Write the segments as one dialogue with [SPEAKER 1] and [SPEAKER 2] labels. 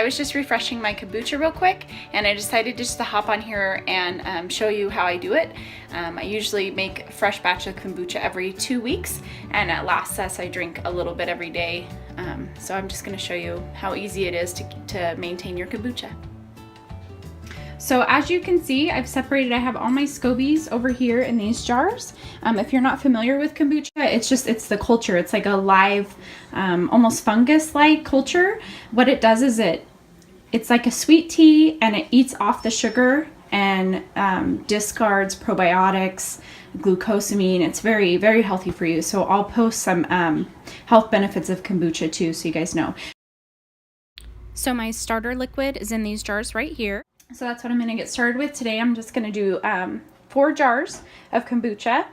[SPEAKER 1] was just refreshing my kombucha real quick, and I decided just to hop on here and show you how I do it. I usually make a fresh batch of kombucha every 2 weeks, and it lasts us. I drink a little bit every day. So I'm just going to show you how easy it is to maintain your kombucha. So as you can see, I've separated, I have all my scobies over here in these jars. If you're not familiar with kombucha, it's the culture. It's like a live, almost fungus-like culture. What it does is it's like a sweet tea, and it eats off the sugar and discards probiotics, glucosamine. It's very, very healthy for you. So I'll post some health benefits of kombucha too, so you guys know. So my starter liquid is in these jars right here. So that's what I'm going to get started with today. I'm just going to do 4 jars of kombucha.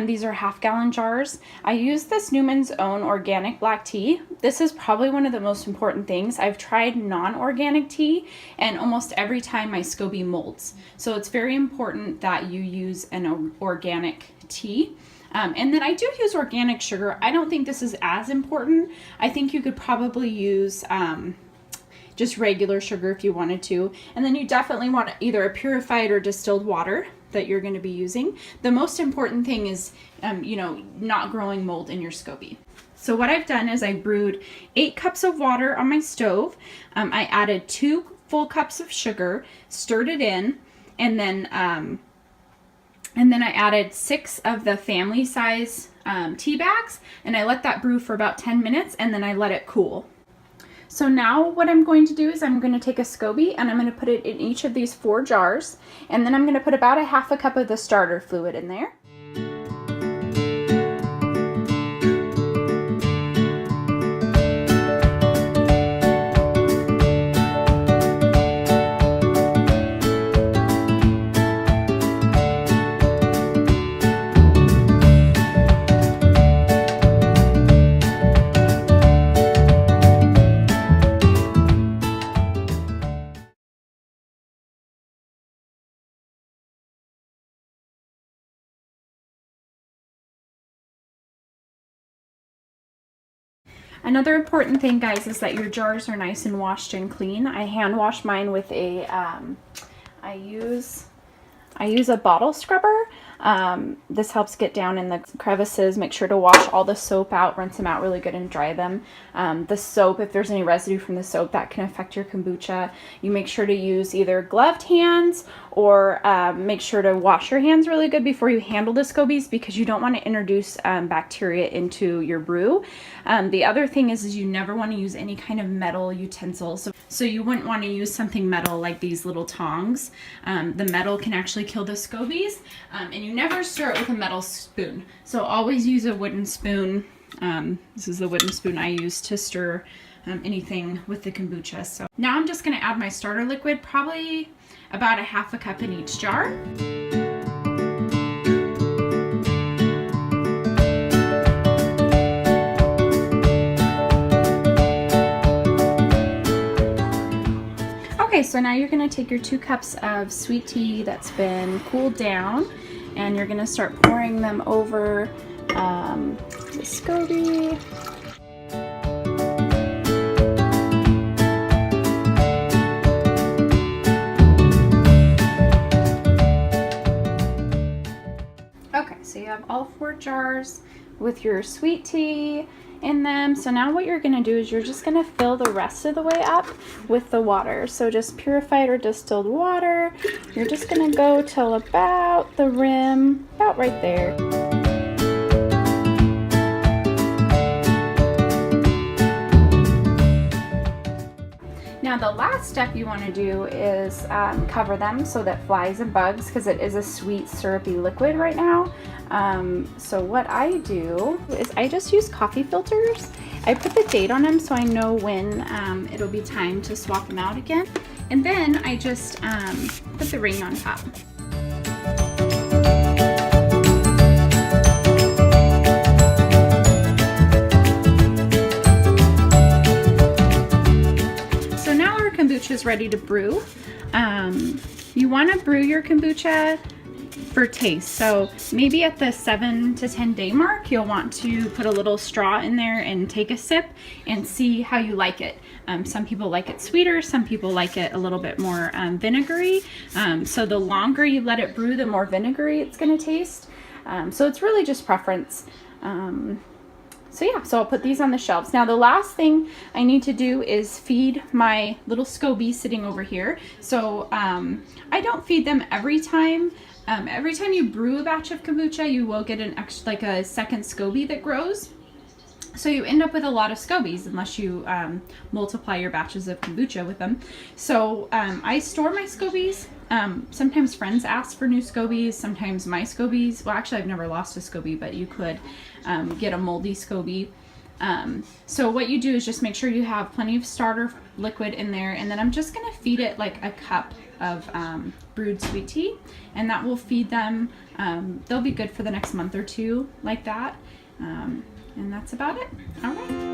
[SPEAKER 1] These are half-gallon jars. I use this Newman's Own organic black tea. This is probably one of the most important things. I've tried non-organic tea, and almost every time my SCOBY molds. So it's very important that you use an organic tea. And then I do use organic sugar. I don't think this is as important. I think you could probably use just regular sugar if you wanted to. And then you definitely want either a purified or distilled water that you're going to be using. The most important thing is, not growing mold in your SCOBY. So what I've done is I brewed 8 cups of water on my stove. I added 2 full cups of sugar, stirred it in, and then I added 6 of the family size tea bags, and I let that brew for about 10 minutes, and then I let it cool. So now what I'm going to do is I'm going to take a SCOBY and I'm going to put it in each of these 4 jars, and then I'm going to put about a half a cup of the starter fluid in there. Another important thing, guys, is that your jars are nice and washed and clean. I hand wash mine with a, I use a bottle scrubber. This helps get down in the crevices. Make sure to wash all the soap out, rinse them out really good and dry them. The soap, if there's any residue from the soap, that can affect your kombucha. You make sure to use either gloved hands or make sure to wash your hands really good before you handle the SCOBYs, because you don't want to introduce bacteria into your brew. The other thing is you never want to use any kind of metal utensils. So you wouldn't want to use something metal like these little tongs. The metal can actually kill the SCOBYs, and you never stir it with a metal spoon. So always use a wooden spoon. This is the wooden spoon I use to stir anything with the kombucha. So now I'm just going to add my starter liquid, probably about a half a cup in each jar. Okay, so now you're going to take your 2 cups of sweet tea that's been cooled down, and you're going to start pouring them over the SCOBY. Okay, so you have all 4 jars with your sweet tea in them. So now what you're going to do is you're just going to fill the rest of the way up with the water. So just purified or distilled water. You're just going to go till about the rim, about right there. Now the last step you want to do is cover them so that flies and bugs, because it is a sweet syrupy liquid right now. So what I do is I just use coffee filters. I put the date on them so I know when it'll be time to swap them out again. And then I just put the ring on top. Kombucha is ready to brew. You want to brew your kombucha for taste. So maybe at the 7 to 10 day mark, you'll want to put a little straw in there and take a sip and see how you like it. Some people like it sweeter, some people like it a little bit more vinegary. So the longer you let it brew, the more vinegary it's going to taste. So it's really just preference. So yeah, so I'll put these on the shelves. Now the last thing I need to do is feed my little SCOBY sitting over here. So I don't feed them every time. Every time you brew a batch of kombucha, you will get an extra, like a second SCOBY that grows. So you end up with a lot of SCOBYs unless you multiply your batches of kombucha with them. So I store my SCOBYs. Sometimes friends ask for new SCOBYs, sometimes my SCOBYs. Well, actually I've never lost a SCOBY, but you could get a moldy SCOBY. So what you do is just make sure you have plenty of starter liquid in there, and then I'm just gonna feed it like a cup of brewed sweet tea, and that will feed them. They'll be good for the next month or two like that. And that's about it. All right.